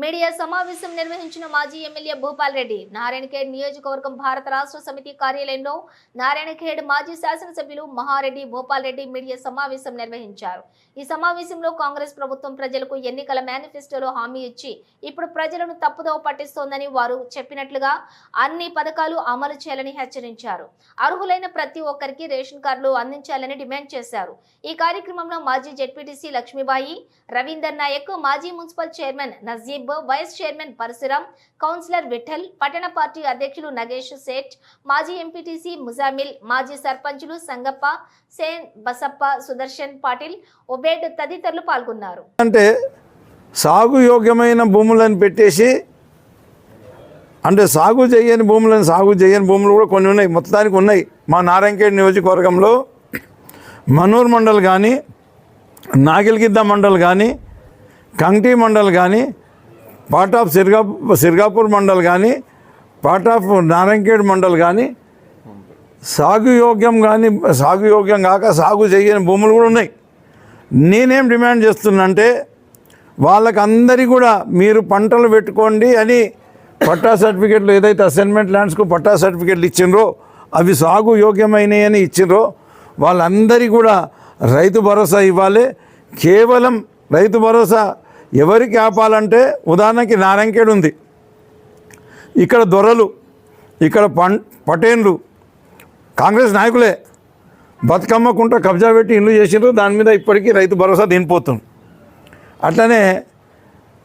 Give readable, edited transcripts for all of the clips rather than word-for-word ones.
Media సమావేశం నిర్వహించిన మాజీ ఎమ్మెల్యే భూపాల్ రెడ్డి నారాయణఖేడ్ నియోజకవర్గం భారత రాష్ట్ర సమితి కార్యాలయంలో నారాయణఖేడ్ మాజీ శాసనసభ్యులు మహారెడ్డి భూపాల్ రెడ్డి మీడియా సమావేశం నిర్వహించారు. ఈ సమావేశంలో కాంగ్రెస్ ప్రభుత్వం ప్రజలకు ఎన్నికల మేనిఫెస్టోలో హామీ ఇచ్చి ఇప్పుడు ప్రజలను తప్పుదోవ పట్టిస్తోందని వారు చెప్పినట్లుగా అన్ని పథకాలు అమలు చేయాలని హెచ్చరించారు. అర్హులైన ప్రతి ఒక్కరికి రేషన్ కార్డులు అందించాలని డిమాండ్ చేశారు. ఈ కార్యక్రమంలో మాజీ జెడ్పీటీసీ లక్ష్మీబాయి, రవీందర్ నాయక్, మాజీ municipal chairman Najeeb, vice chairman Parasuram, councillor Vithal, పట్టణ పార్టీ అధ్యక్షులు నగేష్ సేట్, మాజీ ఎంపీటీసీ ముజామిల్, మాజీ సర్పంచులు సంగప్ప, సేన్, బసప్ప, సుదర్శన్ పాటిల్, ఒబేడ్ తదితరులు పాల్గొన్నారు. అంటే సాగు యోగ్యమైన భూములను పెట్టేసి అంటే సాగు చేయని భూములు కూడా కొన్ని ఉన్నాయి, మొత్తానికి ఉన్నాయి. మా నారాయణఖేడ్ నియోజకవర్గంలో మనూర్ మండల్ కానీ, నాగిల్గిద్ద మండల్ కానీ, కంగ్టీ మండల్ కానీ, పార్ట్ ఆఫ్ సిర్గాపూర్ మండల్ కానీ, పార్ట్ ఆఫ్ నారాయణఖేడ్ మండల్ కానీ సాగు యోగ్యం కాక సాగు చేయని భూములు కూడా ఉన్నాయి. నేనేం డిమాండ్ చేస్తున్నంటే వాళ్ళకందరికీ కూడా మీరు పంటలు పెట్టుకోండి అని పట్టా సర్టిఫికెట్లు ఏదైతే అసైన్మెంట్ ల్యాండ్స్కు పట్టా సర్టిఫికెట్లు ఇచ్చిండ్రో అవి సాగు యోగ్యమైనవి అని ఇచ్చిండ్రో వాళ్ళందరికీ కూడా రైతు భరోసా ఇవ్వాలి. కేవలం రైతు భరోసా ఎవరికి ఆపాలంటే ఉదాహరణకి నారాయణఖేడ్ ఉంది, ఇక్కడ దొరలు, ఇక్కడ పటేన్లు కాంగ్రెస్ నాయకులే బతుకమ్మకుంట కబ్జా పెట్టి ఇల్లు చేసిండ్రు. దాని మీద ఇప్పటికీ రైతు భరోసా దినిపోతుంది. అట్లనే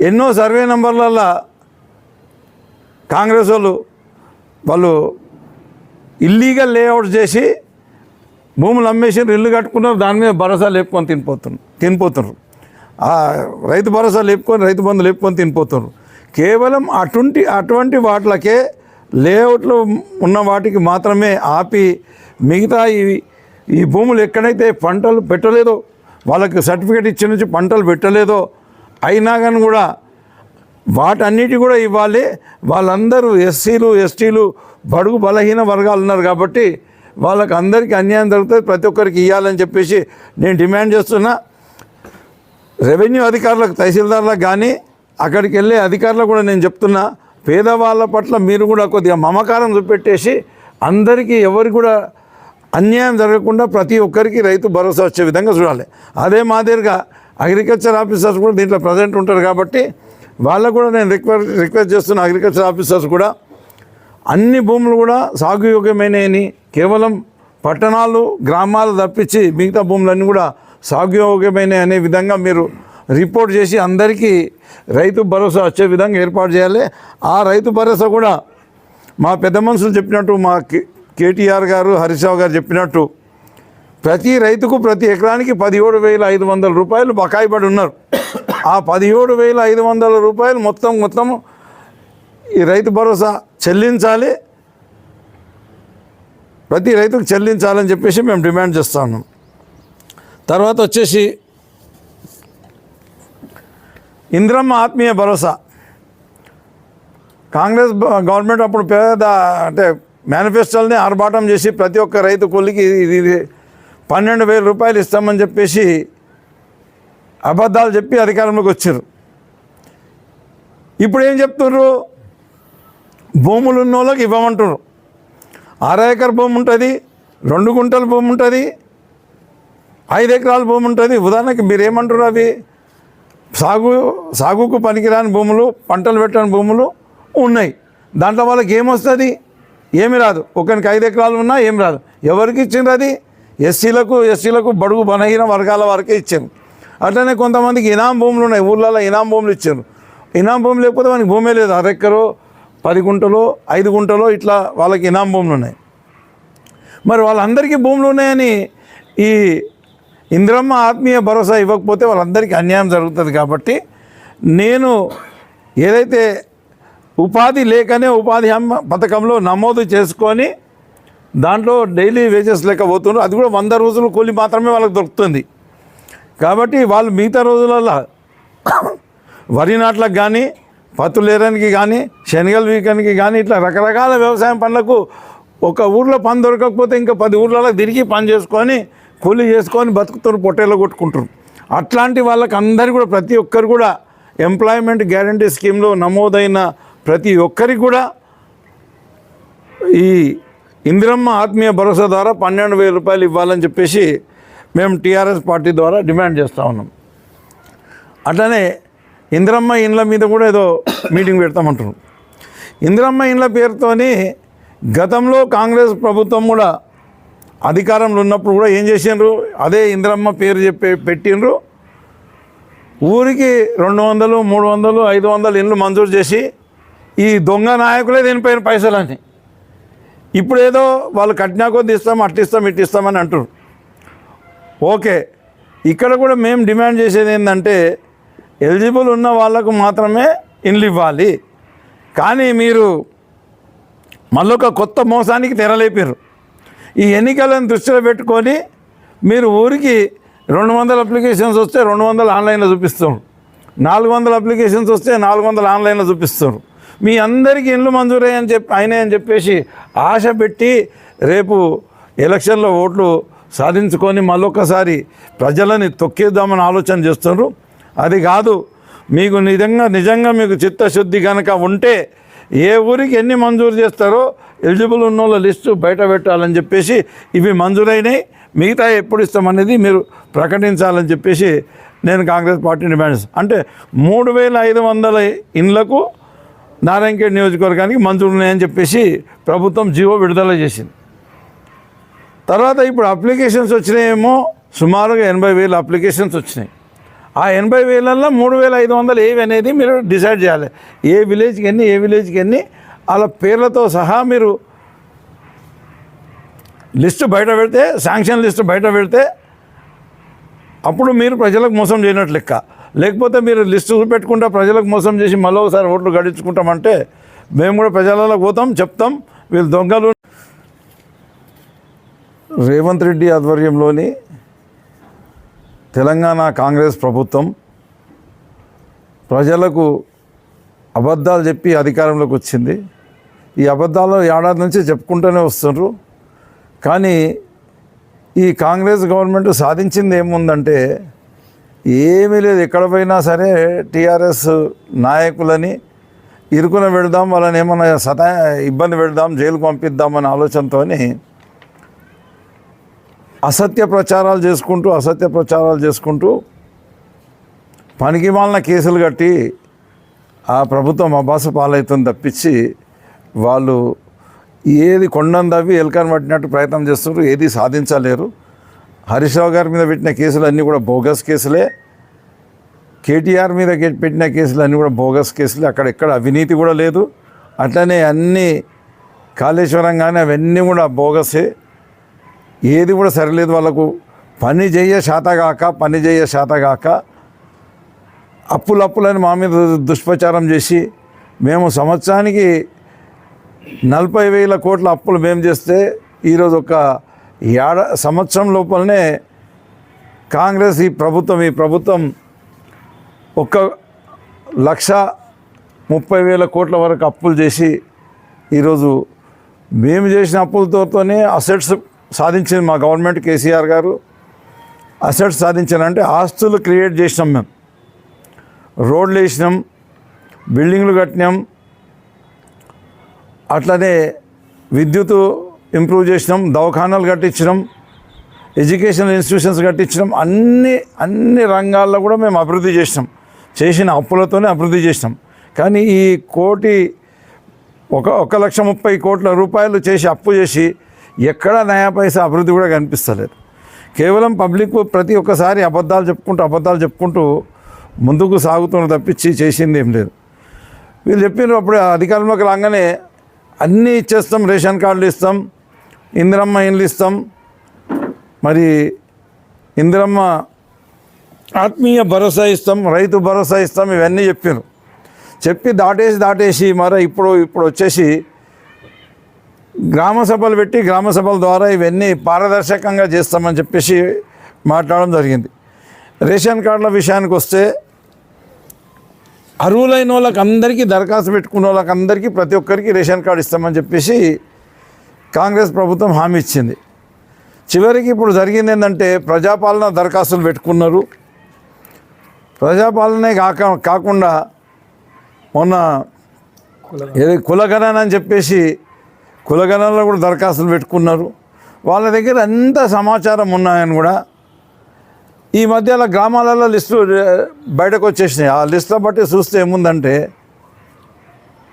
ఎన్నో సర్వే నంబర్లలో కాంగ్రెస్ వాళ్ళు ఇల్లీగల్ లేఅవుట్ చేసి భూములు అమ్మేసిండ్రు, ఇల్లు కట్టుకున్నారు, దాని మీద భరోసా లేపుకొని తినిపోతున్నారు. రైతు భరోసా లేపుకొని రైతు బంధు లేపుకొని తినిపోతున్నారు. కేవలం అటువంటి వాటిలకే లేఅవుట్లు ఉన్న వాటికి మాత్రమే ఆపి మిగతా ఈ భూములు ఎక్కడైతే పంటలు పెట్టలేదో వాళ్ళకి సర్టిఫికేట్ ఇచ్చిన నుంచి పంటలు పెట్టలేదో అయినా కానీ కూడా వాటన్నిటి కూడా ఇవ్వాలి. వాళ్ళందరూ ఎస్సీలు ఎస్టీలు బడుగు బలహీన వర్గాలు ఉన్నారు కాబట్టి వాళ్ళకి అందరికీ అన్యాయం జరుగుతుంది, ప్రతి ఒక్కరికి ఇవ్వాలని చెప్పేసి నేను డిమాండ్ చేస్తున్నా. రెవెన్యూ అధికారులకు, తహసీల్దార్లకు కానీ అక్కడికి వెళ్ళే అధికారులకు కూడా నేను చెప్తున్నా, పేదవాళ్ళ పట్ల మీరు కూడా కొద్దిగా మమకారం చూపెట్టేసి అందరికీ ఎవరికి కూడా అన్యాయం జరగకుండా ప్రతి ఒక్కరికి రైతు భరోసా వచ్చే విధంగా చూడాలి. అదే మాదిరిగా అగ్రికల్చర్ ఆఫీసర్స్ కూడా దీంట్లో ప్రజెంట్ ఉంటారు కాబట్టి వాళ్ళకు కూడా నేను రిక్వెస్ట్ చేస్తున్నా. అగ్రికల్చర్ ఆఫీసర్స్ కూడా అన్ని భూములు కూడా సాగుయోగ్యమైనవి, కేవలం పట్టణాలు గ్రామాలు తప్పించి మిగతా భూములన్నీ కూడా సాగుయోగ్యమైన అనే విధంగా మీరు రిపోర్ట్ చేసి అందరికీ రైతు భరోసా వచ్చే విధంగా ఏర్పాటు చేయాలి. ఆ రైతు భరోసా కూడా మా పెద్ద మనుషులు చెప్పినట్టు, మా కేటీఆర్ గారు, హరీష్ రావు గారు చెప్పినట్టు ప్రతి రైతుకు ప్రతి ఎకరానికి 17,500 రూపాయలు బకాయి పడి ఉన్నారు. ఆ 17,500 రూపాయలు మొత్తం ఈ రైతు భరోసా చెల్లించాలి, ప్రతి రైతుకు చెల్లించాలని చెప్పేసి మేము డిమాండ్ చేస్తాము. తర్వాత వచ్చేసి ఇందిరమ్మ ఆత్మీయ భరోసా కాంగ్రెస్ గవర్నమెంట్ అప్పుడు అంటే మేనిఫెస్టోల్ని ఆర్భాటం చేసి ప్రతి ఒక్క రైతు కూలికి 12,000 రూపాయలు ఇస్తామని చెప్పేసి అబద్ధాలు చెప్పి అధికారంలోకి వచ్చారు. ఇప్పుడు ఏం చెప్తున్నారు? భూములు ఉన్న వాళ్ళకి ఇవ్వమంటున్నారు. 6 ఎకర్ భూమి ఉంటుంది, 2 గుంటల భూమి ఉంటుంది, 5 ఎకరాల భూమి ఉంటుంది. ఉదాహరణకి మీరు ఏమంటారు? అవి సాగుకు పనికిరాని భూములు, పంటలు పెట్టని భూములు ఉన్నాయి. దాంట్లో వాళ్ళకి ఏమొస్తుంది? ఏమి రాదు. ఒకరికి 5 ఎకరాలు ఉన్నా ఏం రాదు. ఎవరికి ఇచ్చిండ్రు? అది ఎస్సీలకు బడుగు బలహీన వర్గాల వరకే ఇచ్చారు. అట్లనే కొంతమందికి ఇనాం భూములు ఉన్నాయి, ఊళ్ళలో ఇనాం భూములు ఇచ్చారు. ఇనాం భూమి లేకపోతే మనకి భూమే లేదు. 6 ఎకరో 10 గుంటలో 5 గుంటలో ఇట్లా వాళ్ళకి ఇనాం భూములు ఉన్నాయి. మరి వాళ్ళందరికీ భూములు ఉన్నాయని ఈ ఇందిరమ్మ ఆత్మీయ భరోసా ఇవ్వకపోతే వాళ్ళందరికీ అన్యాయం జరుగుతుంది. కాబట్టి నేను ఏదైతే ఉపాధి లేకనే ఉపాధి హామీ పథకంలో నమోదు చేసుకొని దాంట్లో డైలీ వేజెస్ లెక్క పోతున్నారు, అది కూడా 100 రోజుల కూలి మాత్రమే వాళ్ళకి దొరుకుతుంది. కాబట్టి వాళ్ళు మిగతా రోజులలో వరి నాట్లకు కానీ, పత్తులేరానికి కానీ, శనగలు వీకానికి కానీ ఇట్లా రకరకాల వ్యవసాయం పనులకు ఒక ఊర్లో పని దొరకకపోతే ఇంకా 10 ఊర్లలో తిరిగి పని చేసుకొని కూలీ చేసుకొని బతుకుతారు, పొట్టేలో కొట్టుకుంటారు. అట్లాంటి వాళ్ళకి అందరూ కూడా ప్రతి ఒక్కరు కూడా ఎంప్లాయ్మెంట్ గ్యారంటీ స్కీమ్లో నమోదైన ప్రతి ఒక్కరికి కూడా ఈ ఇందిరమ్మ ఆత్మీయ భరోసా ద్వారా 12,000 రూపాయలు ఇవ్వాలని చెప్పేసి మేము టీఆర్ఎస్ పార్టీ ద్వారా డిమాండ్ చేస్తూ ఉన్నాం. అట్లనే ఇందిరమ్మ ఇండ్ల మీద కూడా ఏదో మీటింగ్ పెడతామంటున్నాం. ఇందిరమ్మ ఇండ్ల పేరుతోని గతంలో కాంగ్రెస్ ప్రభుత్వం కూడా అధికారంలో ఉన్నప్పుడు కూడా ఏం చేసిండ్రు, అదే ఇందిరమ్మ పేరు పెట్టిండ్రు. ఊరికి 200, 300, 500 ఇండ్లు మంజూరు చేసి ఈ దొంగ నాయకులే దీనిపైన పైసలని ఇప్పుడు ఏదో వాళ్ళు కట్టినా కొద్ది ఇస్తాం, అట్టిస్తాం, ఇట్టిస్తామని అంటారు. ఓకే, ఇక్కడ కూడా మేము డిమాండ్ చేసేది ఏంటంటే ఎలిజిబుల్ ఉన్న వాళ్ళకు మాత్రమే ఇండ్లు ఇవ్వాలి. కానీ మీరు మళ్ళొక కొత్త మోసానికి తెరలేపారు. ఈ ఎన్నికలను దృష్టిలో పెట్టుకొని మీరు ఊరికి 200 అప్లికేషన్స్ వస్తే 200 ఆన్లైన్లో చూపిస్తారు, 400 అప్లికేషన్స్ వస్తే 400 ఆన్లైన్లో చూపిస్తారు. మీ అందరికీ ఇండ్లు అయినాయని చెప్పేసి ఆశ పెట్టి రేపు ఎలక్షన్లో ఓట్లు సాధించుకొని మళ్ళొక్కసారి ప్రజలని తొక్కేద్దామని ఆలోచన చేస్తున్నారు. అది కాదు, మీకు నిజంగా మీకు చిత్తశుద్ధి కనుక ఉంటే ఏ ఊరికి ఎన్ని మంజూరు చేస్తారో ఎలిజిబుల్ ఉన్న వాళ్ళ లిస్టు బయట పెట్టాలని చెప్పేసి, ఇవి మంజూరైనాయి మిగతా ఎప్పుడు ఇస్తామనేది మీరు ప్రకటించాలని చెప్పేసి నేను కాంగ్రెస్ పార్టీ డిమాండ్ చేస్తాను. అంటే 3,500 ఇండ్లకు నారాయణఖేడ్ నియోజకవర్గానికి మంజూరు ఉన్నాయని చెప్పేసి ప్రభుత్వం జీవో విడుదల చేసింది. తర్వాత ఇప్పుడు అప్లికేషన్స్ వచ్చినాయేమో సుమారుగా 80,000 అప్లికేషన్స్ వచ్చినాయి. ఆ 80,000ల్లో 3,500 ఏవి అనేది మీరు డిసైడ్ చేయాలి. ఏ విలేజ్కి ఎన్ని వాళ్ళ పేర్లతో సహా మీరు లిస్టు బయట పెడితే, శాంక్షన్ లిస్టు బయట పెడితే అప్పుడు మీరు ప్రజలకు మోసం చేయనట్లు లెక్క. లేకపోతే మీరు లిస్టు పెట్టుకుంటా ప్రజలకు మోసం చేసి మళ్ళీ ఒకసారి ఓట్లు గడించుకుంటామంటే మేము కూడా ప్రజలకు పోతాం, చెప్తాం వీళ్ళు దొంగలు. రేవంత్ రెడ్డి ఆధ్వర్యంలోని తెలంగాణ కాంగ్రెస్ ప్రభుత్వం ప్రజలకు అబద్ధాలు చెప్పి అధికారంలోకి వచ్చింది. ఈ అబద్ధాలు ఏడాది నుంచి చెప్పుకుంటూనే వస్తున్నారు. కానీ ఈ కాంగ్రెస్ గవర్నమెంట్ సాధించింది ఏముందంటే ఏమీ లేదు. ఎక్కడ పోయినా సరే టీఆర్ఎస్ నాయకులని ఇరుకున పెడదాం, వాళ్ళని ఏమన్నా ఇబ్బంది పెడదాం, జైలుకు పంపిద్దామనే ఆలోచనతో అసత్య ప్రచారాలు చేసుకుంటూ పనికిమాలిన కేసులు కట్టి ఆ ప్రభుత్వం అబాస పాలవుతుంది తప్పించి వాళ్ళు ఏది కొండను తవ్వి ఎలకను పట్టినట్టు ప్రయత్నం చేస్తున్నారు, ఏది సాధించలేరు. హరీష్ రావు గారి మీద పెట్టిన కేసులు అన్నీ కూడా బోగస్ కేసులే. కేటీఆర్ మీద పెట్టిన కేసులు అన్నీ కూడా బోగస్ కేసులే. అక్కడెక్కడ అవినీతి కూడా లేదు. అట్లనే అన్నీ కాళేశ్వరం కానీ అవన్నీ కూడా బోగసే. ఏది కూడా సరిలేదు. వాళ్ళకు పని చేయ శాతగాక అప్పులని మా మీద దుష్ప్రచారం చేసి మేము సంవత్సరానికి 40,000 కోట్ల అప్పులు మేము చేస్తే ఈరోజు ఒక సంవత్సరం లోపలనే కాంగ్రెస్ ఈ ప్రభుత్వం 1,30,000 కోట్ల వరకు అప్పులు చేసి ఈరోజు మేము చేసిన అప్పులతోనే అసెట్స్ సాధించింది మా గవర్నమెంట్. కేసీఆర్ గారు అసెట్స్ సాధించారంటే ఆస్తులు క్రియేట్ చేసినాం, మేము రోడ్లు వేసినాం, బిల్డింగ్లు కట్టినాం, అట్లనే విద్యుత్ ఇంప్రూవ్ చేసినాం, దవాఖానాలు కట్టించినాం, ఎడ్యుకేషనల్ ఇన్స్టిట్యూషన్స్ కట్టించినాం. అన్ని రంగాల్లో కూడా మేము అభివృద్ధి చేసిన అప్పులతోనే అభివృద్ధి చేసినాం. కానీ ఈ 1,30,000 కోట్ల రూపాయలు చేసి అప్పు చేసి ఎక్కడ నయా పైసా అభివృద్ధి కూడా కనిపిస్తలేదు. కేవలం పబ్లిక్ ప్రతి ఒక్కసారి అబద్ధాలు చెప్పుకుంటూ ముందుకు సాగుతున్న తప్పించి చేసింది ఏం లేదు. వీళ్ళు చెప్పినారు అప్పుడు అధికారంలోకి రాగానే అన్నీ ఇచ్చేస్తాం, రేషన్ కార్డులు ఇస్తాం, ఇందిరమ్మ ఇండ్లు ఇస్తాం, మరి ఇందిరమ్మ ఆత్మీయ భరోసా ఇస్తాం, రైతు భరోసా ఇస్తాం, ఇవన్నీ చెప్పి దాటేసి మరి ఇప్పుడు వచ్చేసి గ్రామ సభలు పెట్టి గ్రామ సభల ద్వారా ఇవన్నీ పారదర్శకంగా చేస్తామని చెప్పేసి మాట్లాడడం జరిగింది. రేషన్ కార్డుల విషయానికి వస్తే అర్హులైన వాళ్ళకి అందరికీ దరఖాస్తు పెట్టుకున్న వాళ్ళకి అందరికీ ప్రతి ఒక్కరికి రేషన్ కార్డు ఇస్తామని చెప్పేసి కాంగ్రెస్ ప్రభుత్వం హామీ ఇచ్చింది. చివరికి ఇప్పుడు జరిగింది ఏంటంటే ప్రజాపాలన దరఖాస్తులు పెట్టుకున్నారు. ప్రజాపాలనే కాకుండా మొన్న ఏది కులగణన అని చెప్పేసి కులగణనలో కూడా దరఖాస్తులు పెట్టుకున్నారు. వాళ్ళ దగ్గర ఎంత సమాచారం ఉన్నాయని కూడా ఈ మధ్యలో గ్రామాలలో లిస్టు బయటకు వచ్చేసినాయి. ఆ లిస్టులో బట్టి చూస్తే ఏముందంటే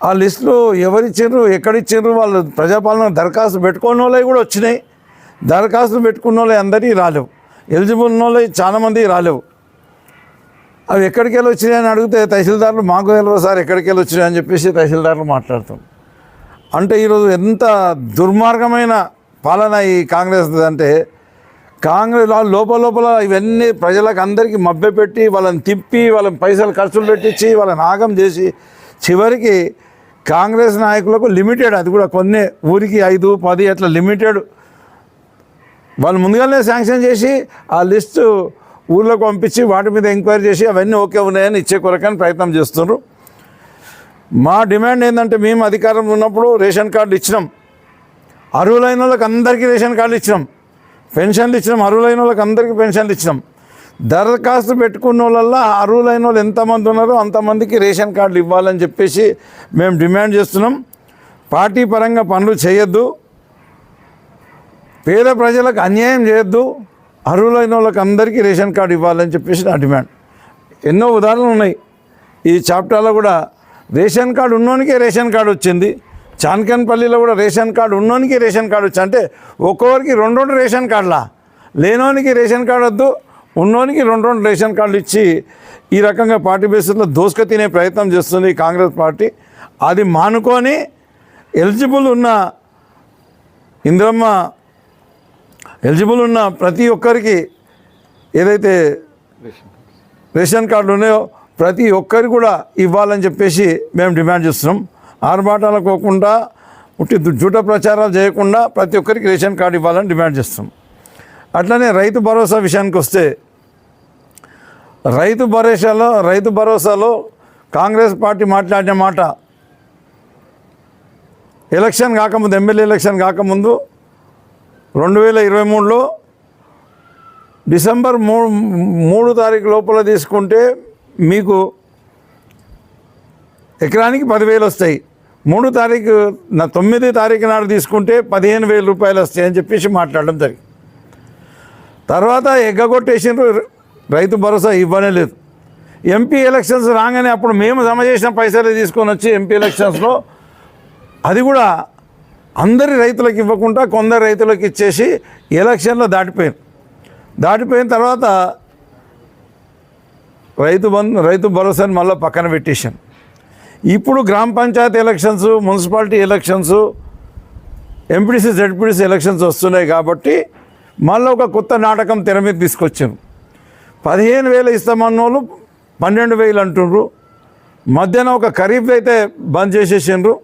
ఆ లిస్టులో ఎవరిచ్చారు, ఎక్కడిచ్చారు, వాళ్ళు ప్రజాపాలన దరఖాస్తు పెట్టుకున్న వాళ్ళవి కూడా వచ్చినాయి. దరఖాస్తులు పెట్టుకున్న వాళ్ళు అందరికీ రాలేవు, ఎలిజిబుల్ ఉన్న వాళ్ళు చాలామంది రాలేవు. అవి ఎక్కడికి వెళ్ళి వచ్చినాయి అని అడిగితే తహసీల్దార్లు మాకు తెలియదు సార్ ఎక్కడికి వెళ్ళి వచ్చినాయి అని చెప్పేసి తహసీల్దార్లు మాట్లాడతాం. అంటే ఈరోజు ఎంత దుర్మార్గమైన పాలన ఈ కాంగ్రెస్ అంటే, కాంగ్రెస్ లోపల ఇవన్నీ ప్రజలకు అందరికీ మభ్యపెట్టి వాళ్ళని తిప్పి వాళ్ళని పైసలు ఖర్చులు పెట్టించి వాళ్ళని ఆగం చేసి చివరికి కాంగ్రెస్ నాయకులకు లిమిటెడ్, అది కూడా కొన్ని ఊరికి 5, 10 అట్లా లిమిటెడ్ వాళ్ళు ముందుగానే శాంక్షన్ చేసి ఆ లిస్టు ఊళ్ళోకి పంపించి వాటి మీద ఎంక్వైరీ చేసి అవన్నీ ఓకే ఉన్నాయని ఇచ్చే కొరకని ప్రయత్నం చేస్తున్నారు. మా డిమాండ్ ఏంటంటే, మేము అధికారం ఉన్నప్పుడు రేషన్ కార్డులు ఇచ్చినాం, అర్హులైన వాళ్ళకి అందరికీ రేషన్ కార్డులు ఇచ్చినాం, పెన్షన్లు ఇచ్చినాం, అర్హులైన వాళ్ళకి అందరికీ పెన్షన్లు ఇచ్చినాం. దరఖాస్తు పెట్టుకున్న వాళ్ళ అర్హులైన వాళ్ళు ఎంతమంది ఉన్నారో అంతమందికి రేషన్ కార్డులు ఇవ్వాలని చెప్పేసి మేము డిమాండ్ చేస్తున్నాం. పార్టీ పరంగా పనులు చేయొద్దు, పేద ప్రజలకు అన్యాయం చేయొద్దు, అర్హులైన వాళ్ళకి అందరికీ రేషన్ కార్డు ఇవ్వాలని చెప్పేసి నా డిమాండ్. ఎన్నో ఉదాహరణలు ఉన్నాయి ఈ చాప్టర్లో కూడా. రేషన్ కార్డు ఉన్నోనికే రేషన్ కార్డు వచ్చింది, చాన్కన్పల్లిలో కూడా రేషన్ కార్డు ఉన్నోనికి రేషన్ కార్డు వచ్చి, అంటే ఒక్కొక్కరికి 2 రేషన్ కార్డులా, లేనోనికి రేషన్ కార్డు వద్దు, ఉన్నోనికి 2 రేషన్ కార్డులు ఇచ్చి ఈ రకంగా పార్టీ బేసిస్లో దోసుక తినే ప్రయత్నం చేస్తుంది కాంగ్రెస్ పార్టీ. అది మానుకొని ఎలిజిబుల్ ఉన్న ఇందిరమ్మ ఎలిజిబుల్ ఉన్న ప్రతి ఒక్కరికి ఏదైతే రేషన్ కార్డులు ఉన్నాయో ప్రతి ఒక్కరికి కూడా ఇవ్వాలని చెప్పేసి మేము డిమాండ్ చేస్తున్నాం. ఆర్భాటాలకు పోకుండా ఉట్టి జూట ప్రచారాలు చేయకుండా ప్రతి ఒక్కరికి రేషన్ కార్డు ఇవ్వాలని డిమాండ్ చేస్తున్నాం. అట్లనే రైతు భరోసా విషయానికి వస్తే, రైతు భరోసాలో కాంగ్రెస్ పార్టీ మాట్లాడిన మాట, ఎలక్షన్ కాకముందు, ఎమ్మెల్యే ఎలక్షన్ కాకముందు 2023లో డిసెంబర్ 3 తారీఖు లోపల తీసుకుంటే మీకు ఎకరానికి 10,000 వస్తాయి, 9 తారీఖు నాడు తీసుకుంటే 15,000 రూపాయలు వస్తాయని చెప్పేసి మాట్లాడడం జరిగింది. తర్వాత ఎగ్గగొట్టేసిండ్రు, రైతు భరోసా ఇవ్వనే లేదు. ఎంపీ ఎలక్షన్స్ రాగానే అప్పుడు మేము జమ చేసిన పైసలు తీసుకొని వచ్చి ఎంపీ ఎలక్షన్స్లో అది కూడా అందరి రైతులకు ఇవ్వకుండా కొందరు రైతులకు ఇచ్చేసి ఎలక్షన్లో దాటిపోయిన తర్వాత రైతు భరోసాని మళ్ళీ పక్కన పెట్టేశాం. ఇప్పుడు గ్రామ panchayat elections, municipality elections, MPDC ZPDC elections వస్తున్నాయి కాబట్టి మళ్ళీ ఒక కొత్త నాటకం తెర మీద తీసుకొచ్చారు. 15,000 ఇస్తామన్నోళ్ళు 12,000 అంటుండ్రు. మధ్యాహ్నం ఒక ఖరీఫ్ అయితే బంద్ చేసేసిండ్రు.